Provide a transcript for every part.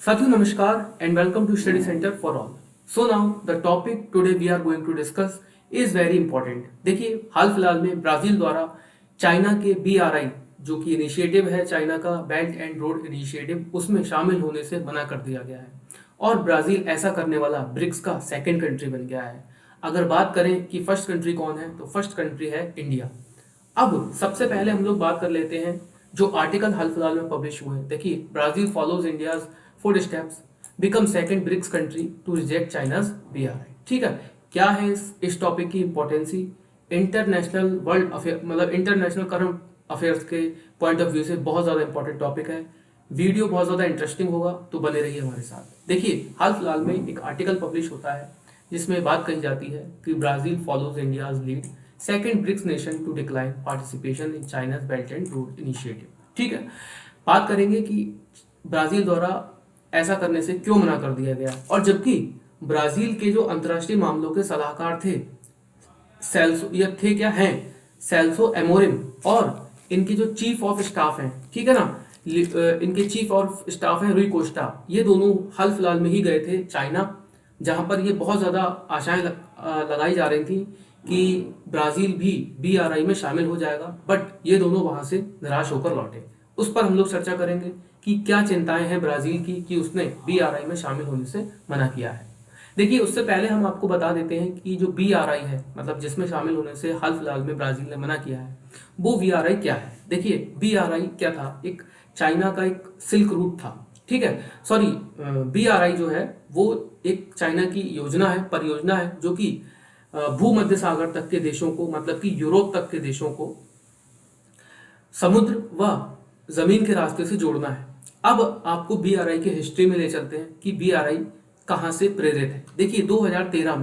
साथियों नमस्कार and welcome to Study Center for All. So now the topic today we are going to discuss is very important. देखिए हाल फिलहाल में Brazil द्वारा China के BRI जो कि इनिशिएटिव है चाइना का बेल्ट एंड रोड इनिशिएटिव उसमें शामिल होने से मना कर दिया गया है और ब्राजील ऐसा करने वाला ब्रिक्स का सेकंड कंट्री बन गया है। अगर बात करें कि फर्स्ट कंट्री कौन है तो फर्स्ट कंट्री है इंडिया। अब सबसे पहले हम लोग बात कर लेते हैं जो आर्टिकल हाल फिलहाल में पब्लिश हुए हैं। देखिए Brazil follows India's 4 steps become second BRICS country to reject China's BRI. ठीक है, क्या है इस टॉपिक की इंपॉर्टेंसी इंटरनेशनल वर्ल्ड अफेयर मतलब इंटरनेशनल करंट अफेयर्स के पॉइंट ऑफ व्यू से बहुत ज़्यादा इंपॉर्टेंट टॉपिक है। वीडियो बहुत ज़्यादा इंटरेस्टिंग होगा तो बने रहिए हमारे साथ। देखिए हाल फिलहाल में एक आर्टिकल पब्लिश होता है जिसमें बात कही जाती है कि Brazil follows India's lead second BRICS nation to decline participation in China's belt and road initiative. ठीक है, बात करेंगे कि ब्राजील द्वारा ऐसा करने से क्यों मना कर दिया गया और जबकि ब्राजील के जो अंतर्राष्ट्रीय मामलों के सलाहकार थे सेल्सो एमोरिम और इनके जो चीफ ऑफ स्टाफ हैं, ठीक है ना, इनके चीफ ऑफ स्टाफ हैं रुई कोस्टा, ये दोनों हाल फिलहाल में ही गए थे चाइना, जहां पर ये बहुत ज़्यादा आशाएं लगाई जा रही थी कि ब्राज़ील भी बीआरआई में शामिल हो जाएगा, बट ये दोनों वहां से निराश होकर लौटे। उस पर हम लोग चर्चा करेंगे कि क्या चिंताएं हैं ब्राज़ील की कि उसने बीआरआई में शामिल होने से मना किया है। देखिए उससे पहले हम आपको बता देते हैं कि जो बीआरआई है मतलब जिसमें शामिल होने से हाल फिलहाल में ब्राज़ील ने मना किया है वो बीआरआई क्या है। देखिए बीआरआई क्या था, एक चाइना का एक सिल्क रूट था। ठीक है, सॉरी, बीआरआई जो है वो एक चाइना की योजना है, परियोजना है जो कि भूमध्य सागर तक के देशों को मतलब कि यूरोप तक के देशों को समुद्र व जमीन के रास्ते से जोड़ना है। अब आपको बीआरआई के हिस्ट्री में ले चलते हैं कि बीआरआई कहां से प्रेरित है। देखिए 2013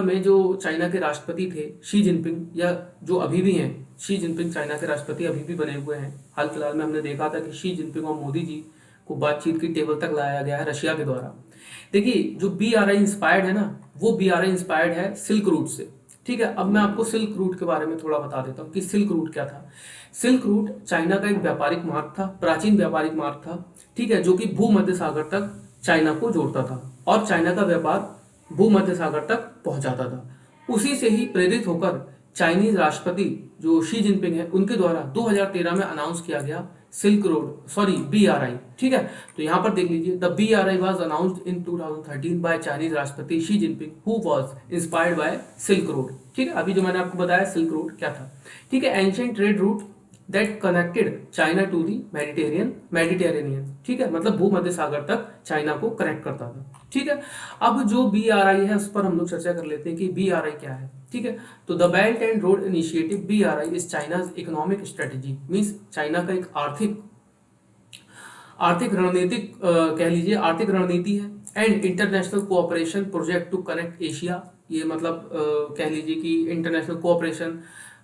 में जो चाइना के राष्ट्रपति थे शी जिनपिंग, या जो अभी भी हैं शी जिनपिंग चाइना के राष्ट्रपति अभी भी बने हुए हैं। हाल फिलहाल में हमने देखा था कि शी जिनपिंग और मोदी जी को बातचीत की टेबल तक लाया गया है रशिया के द्वारा। देखिए जो बीआरआई इंस्पायर्ड है ना, वो बीआरआई इंस्पायर्ड है सिल्क रूट से। ठीक है, अब मैं आपको सिल्क रूट के बारे में थोड़ा बता देता हूँ कि सिल्क रूट क्या था। सिल्क रूट चाइना का एक व्यापारिक मार्ग था, प्राचीन व्यापारिक मार्ग था। ठीक है, जो कि भूमध्य सागर तक चाइना को जोड़ता था और चाइना का व्यापार भूमध्य सागर तक पहुंचाता था। उसी से ही प्रेरित होकर चाइनीज राष्ट्रपति जो शी जिनपिंग है उनके द्वारा 2013 में अनाउंस किया गया सिल्क रोड, सॉरी बीआरआई। ठीक है, तो यहाँ पर देख लीजिए, the BRI was announced in 2013 by Chinese राष्ट्रपति Xi Jinping who was inspired by Silk Road. ठीक है, अभी जो मैंने आपको बताया सिल्क रोड क्या था। ठीक है, ancient trade route that connected China to the Mediterranean. ठीक है, मतलब भूमध्य सागर तक चाइना को कनेक्ट करता था। ठीक है, अब जो बीआरआई है उस पर हम लोग चर्चा कर लेते हैं कि बीआरआई क्या है। ठीक है, तो the belt and road initiative BRI is China's economic strategy, means China का एक आर्थिक रणनीतिक कह लीजिए आर्थिक रणनीति है and international cooperation project to connect Asia. ये मतलब कह लीजिए कि इंटरनेशनल कोऑपरेशन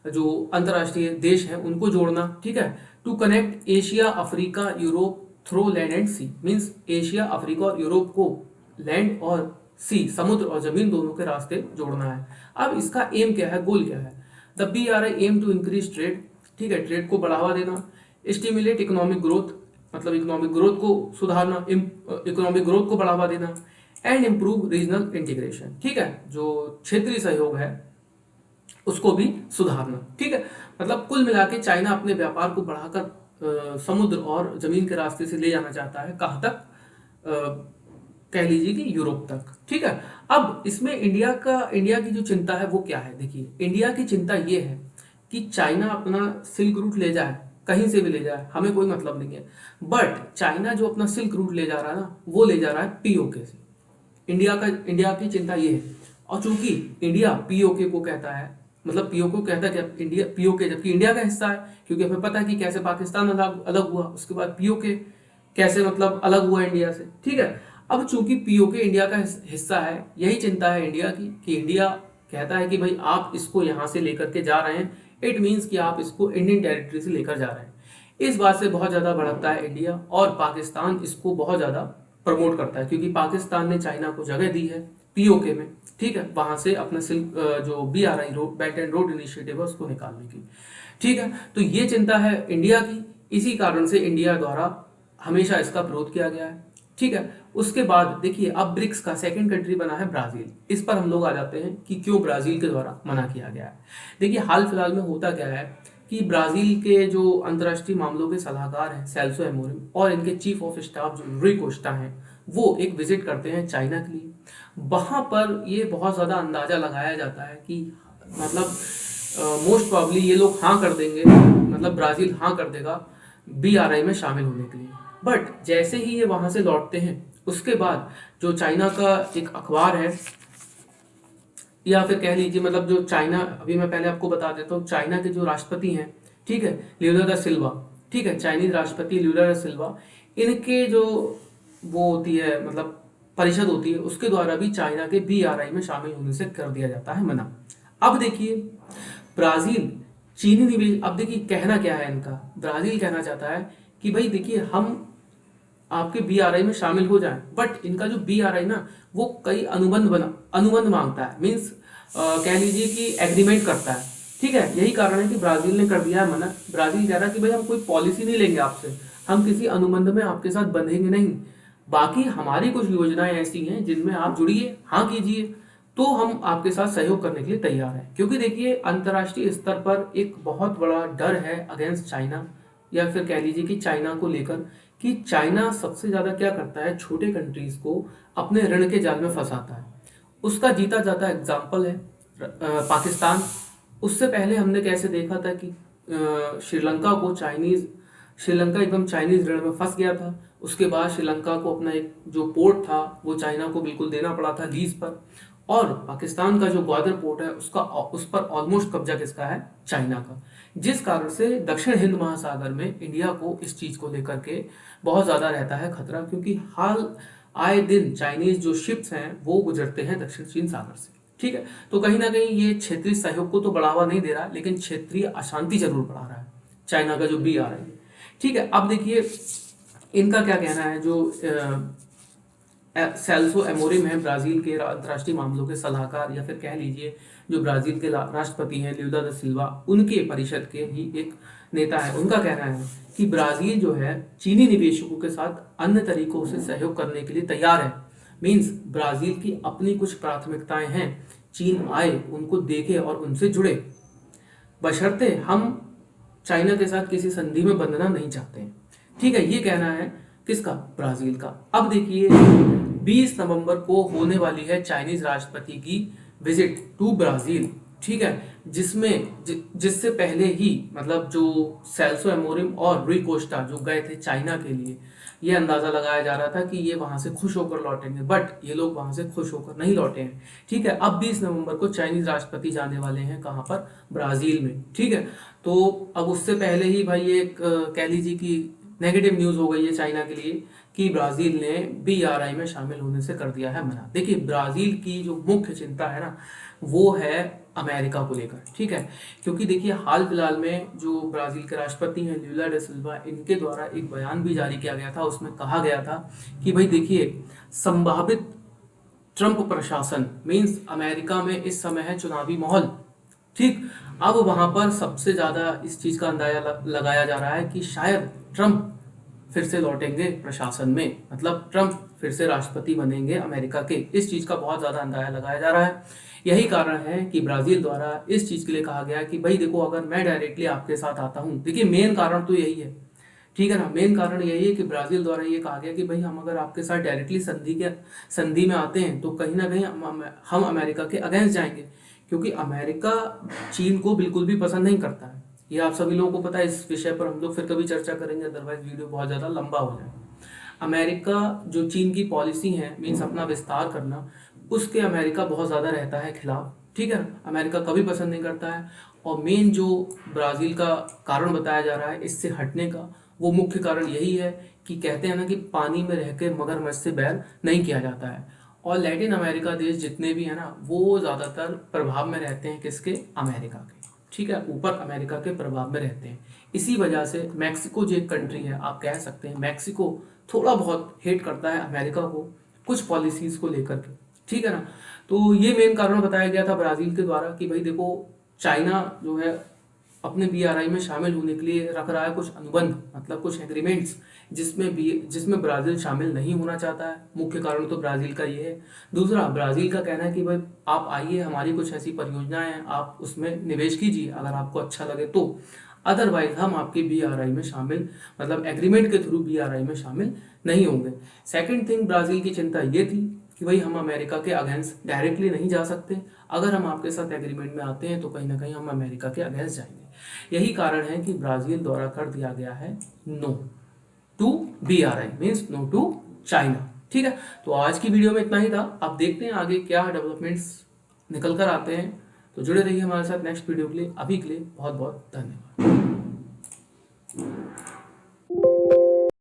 जो अंतर्राष्ट्रीय देश हैं उनको जोड़ना। ठीक है, to connect Asia Africa Europe through land and sea, means Asia Africa और यूरोप को लैंड और सी, समुद्र और जमीन दोनों के रास्ते जोड़ना है। अब इसका एम क्या है, गोल क्या है। The BRI aim to increase trade. ठीक है, ट्रेड को बढ़ावा देना, स्टिमुलेट इकोनॉमिक ग्रोथ मतलब इकोनॉमिक ग्रोथ को सुधारना, इकोनॉमिक ग्रोथ को बढ़ावा देना एंड इम्प्रूव रीजनल इंटीग्रेशन। ठीक है, जो क्षेत्रीय सहयोग है उसको भी सुधारना। ठीक है, मतलब कुल मिला के चाइना अपने व्यापार को बढ़ाकर समुद्र और जमीन के रास्ते से ले जाना चाहता है, कहाँ तक, कह लीजिए कि यूरोप तक। ठीक है, अब इसमें इंडिया की जो चिंता है वो क्या है। देखिए इंडिया की चिंता ये है कि चाइना अपना सिल्क रूट ले जाए, कहीं से भी ले जाए, हमें कोई मतलब नहीं है, बट चाइना जो अपना सिल्क रूट ले जा रहा है ना वो ले जा रहा है पीओके से। इंडिया की चिंता ये है, और चूंकि इंडिया पीओके को कहता है, मतलब पीओके को कहता है कि इंडिया पीओके जबकि इंडिया का हिस्सा है, क्योंकि हमें पता है कि कैसे पाकिस्तान अलग हुआ, उसके बाद पीओके कैसे मतलब अलग हुआ इंडिया से। ठीक है, अब चूंकि पीओके इंडिया का हिस्सा है, यही चिंता है इंडिया की कि इंडिया कहता है कि भाई आप इसको यहाँ से लेकर के जा रहे हैं, इट मीन्स कि आप इसको इंडियन टेरिटरी से लेकर जा रहे हैं। इस बात से बहुत ज़्यादा भड़कता है इंडिया और पाकिस्तान इसको बहुत ज़्यादा प्रमोट करता है, क्योंकि पाकिस्तान ने चाइना को जगह दी है पीओके में। ठीक है, वहां से अपना सिल्क जो BRI road belt and road initiative है उसको निकालने की। ठीक है, तो ये चिंता है इंडिया की, इसी कारण से इंडिया द्वारा हमेशा इसका विरोध किया गया है। ठीक है, उसके बाद देखिए अब ब्रिक्स का सेकंड कंट्री बना है ब्राजील। इस पर हम लोग आ जाते हैं कि क्यों ब्राजील के द्वारा मना किया गया है। देखिए हाल फिलहाल में होता क्या है कि ब्राजील के जो अंतर्राष्ट्रीय मामलों के सलाहकार हैं सेल्सो एमोरिम और इनके चीफ ऑफ स्टाफ जो रूई कोस्टा हैं, वो एक विजिट करते हैं चाइना के लिए। वहां पर ये बहुत ज़्यादा अंदाज़ा लगाया जाता है कि मतलब मोस्ट प्रॉब्ली ये लोग हाँ कर देंगे, मतलब ब्राज़ील हाँ कर देगा BRI में शामिल होने के लिए। बट जैसे ही ये वहाँ से लौटते हैं उसके बाद जो चाइना का एक अखबार है, या फिर कह लीजिए मतलब जो चाइना, अभी मैं पहले आपको बता देता हूँ, चाइना के जो राष्ट्रपति हैं, ठीक है, ल्यूला दा सिल्वा, ठीक है, चाइनीज राष्ट्रपति ल्यूला दा सिल्वा, इनके जो वो होती है मतलब परिषद होती है, उसके द्वारा भी चाइना के BRI में शामिल होने से कर दिया जाता है मना। अब देखिए ब्राजील चीनी निवेश, अब देखिए कहना क्या है इनका, ब्राजील कहना चाहता है कि भाई देखिए हम आपके BRI में शामिल हो जाएं, बट इनका जो BRI ना वो कई अनुबंध मांगता है, मीन्स कह लीजिए कि एग्रीमेंट करता है। ठीक है, यही कारण है कि ब्राजील ने कर दिया है मना। ब्राजील कह रहा है कि भाई हम कोई पॉलिसी नहीं लेंगे आपसे, हम किसी अनुबंध में आपके साथ बंधेंगे नहीं, बाकी हमारी कुछ योजनाएं ऐसी हैं जिनमें आप जुड़िए, हाँ कीजिए, तो हम आपके साथ सहयोग करने के लिए तैयार हैं। क्योंकि देखिए अंतर्राष्ट्रीय स्तर पर एक बहुत बड़ा डर है अगेंस्ट चाइना, या फिर कह लीजिए कि चाइना को लेकर, कि चाइना सबसे ज़्यादा क्या करता है, छोटे कंट्रीज को अपने ऋण के जाल में फंसाता है। उसका जीता जाता एग्जाम्पल है पाकिस्तान। उससे पहले हमने कैसे देखा था कि श्रीलंका को चाइनीज, श्रीलंका एकदम चाइनीज ऋण में फंस गया था। उसके बाद श्रीलंका को अपना एक जो पोर्ट था वो चाइना को बिल्कुल देना पड़ा था लीज पर, और पाकिस्तान का जो ग्वादर पोर्ट है उसका, उस पर ऑलमोस्ट कब्जा किसका है, चाइना का। जिस कारण से दक्षिण हिंद महासागर में इंडिया को इस चीज को लेकर के बहुत ज्यादा रहता है खतरा, क्योंकि हाल आए दिन चाइनीज जो शिप्स हैं वो गुजरते हैं दक्षिण चीन सागर से। ठीक है, तो कहीं ना कहीं ये क्षेत्रीय सहयोग को तो बढ़ावा नहीं दे रहा, लेकिन क्षेत्रीय अशांति जरूर बढ़ा रहा है चाइना का जो BRI है। ठीक है, अब देखिए इनका क्या कहना है, जो सेल्सो एमोरिम है ब्राजील के अंतर्राष्ट्रीय मामलों के सलाहकार, या फिर कह लीजिए जो ब्राजील के राष्ट्रपति हैं ल्यूला दा सिल्वा, उनके परिषद के ही एक नेता है। उनका कहना है कि ब्राजील जो है चीनी निवेशकों के साथ अन्य तरीकों से सहयोग करने के लिए तैयार है। मीन्स ब्राजील की अपनी कुछ प्राथमिकताएं हैं, चीन आए उनको देखे और उनसे जुड़े, बशर्ते हम चाइना के साथ किसी संधि में बंधना नहीं चाहते हैं। ठीक है, ये कहना है किसका, ब्राजील का। अब देखिए 20 नवंबर को होने वाली है चाइनीज राष्ट्रपति की विजिट टू ब्राजील। ठीक है, जिससे पहले ही मतलब जो सेल्सो एमोरिम और रूई कोस्टा जो गए थे चाइना के लिए, ये अंदाजा लगाया जा रहा था कि ये वहां से खुश होकर लौटेंगे, बट ये लोग वहां से खुश होकर नहीं लौटे हैं। ठीक है, अब 20 नवंबर को चाइनीज राष्ट्रपति जाने वाले हैं कहाँ पर, ब्राजील में। ठीक है, तो अब उससे पहले ही भाई ये कह लीजिए कि नेगेटिव न्यूज हो गई है चाइना के लिए कि ब्राजील ने BRI में शामिल होने से कर दिया है मना। देखिए ब्राजील की जो मुख्य चिंता है ना वो है अमेरिका को लेकर। ठीक है, क्योंकि देखिए हाल फिलहाल में जो ब्राजील के राष्ट्रपति हैं ल्यूला डा सिल्वा, इनके द्वारा एक बयान भी जारी किया गया था। उसमें कहा गया था कि भाई देखिए संभावित ट्रंप प्रशासन, मीन्स अमेरिका में इस समय है चुनावी माहौल। ठीक, अब वहां पर सबसे ज्यादा इस चीज का अंदाजा लगाया जा रहा है कि शायद ट्रंप फिर से लौटेंगे प्रशासन में, मतलब ट्रंप फिर से राष्ट्रपति बनेंगे अमेरिका के। इस चीज का बहुत ज्यादा अंदाजा लगाया जा रहा है। यही कारण है कि ब्राजील द्वारा इस चीज के लिए कहा गया है कि भाई देखो अगर मैं डायरेक्टली आपके साथ आता हूं, देखिए मेन कारण तो यही है, ठीक है ना, मेन कारण यही है कि ब्राजील द्वारा ये कहा गया कि भाई हम अगर आपके साथ डायरेक्टली संधि में आते हैं तो कहीं ना कहीं हम अमेरिका के अगेंस्ट जाएंगे, क्योंकि अमेरिका चीन को बिल्कुल भी पसंद नहीं करता है। ये आप सभी लोगों को पता है। इस विषय पर हम लोग फिर कभी चर्चा करेंगे, अदरवाइज वीडियो बहुत ज़्यादा लंबा हो जाए। अमेरिका जो चीन की पॉलिसी है, मीन्स अपना विस्तार करना, उसके अमेरिका बहुत ज़्यादा रहता है खिलाफ। ठीक है, अमेरिका कभी पसंद नहीं करता है। और मेन जो ब्राज़ील का कारण बताया जा रहा है इससे हटने का, वो मुख्य कारण यही है कि कहते हैं ना कि पानी में रह के मगरमच्छ से बैर नहीं किया जाता है। और लैटिन अमेरिका देश जितने भी हैं ना वो ज़्यादातर प्रभाव में रहते हैं किसके, अमेरिका के। ठीक है, ऊपर अमेरिका के प्रभाव में रहते हैं। इसी वजह से मैक्सिको जो एक कंट्री है, आप कह सकते हैं मैक्सिको थोड़ा बहुत हेट करता है अमेरिका को कुछ पॉलिसीज को लेकर के। ठीक है ना, तो ये मेन कारण बताया गया था ब्राजील के द्वारा कि भाई देखो चाइना जो है अपने बीआरआई में शामिल होने के लिए रख रहा है कुछ अनुबंध, मतलब कुछ एग्रीमेंट्स, जिसमें ब्राज़ील शामिल नहीं होना चाहता है। मुख्य कारण तो ब्राज़ील का ये है। दूसरा, ब्राज़ील का कहना है कि भाई आप आइए, हमारी कुछ ऐसी परियोजनाएं हैं, आप उसमें निवेश कीजिए अगर आपको अच्छा लगे तो, अदरवाइज हम आपके बीआरआई में शामिल, मतलब एग्रीमेंट के थ्रू बीआरआई में शामिल नहीं होंगे। सेकंड थिंग, ब्राज़ील की चिंता ये थी कि भाई हम अमेरिका के अगेंस्ट डायरेक्टली नहीं जा सकते, अगर हम आपके साथ एग्रीमेंट में आते हैं तो कहीं ना कहीं हम अमेरिका के अगेंस्ट जाएंगे। यही कारण है कि ब्राज़ील द्वारा कर दिया गया है no to BRI, means no to China. ठीक है, तो आज की वीडियो में इतना ही था। अब देखते हैं आगे क्या डेवलपमेंट्स निकल कर आते हैं। तो जुड़े रहिए हमारे साथ नेक्स्ट वीडियो के लिए। अभी के लिए बहुत बहुत धन्यवाद।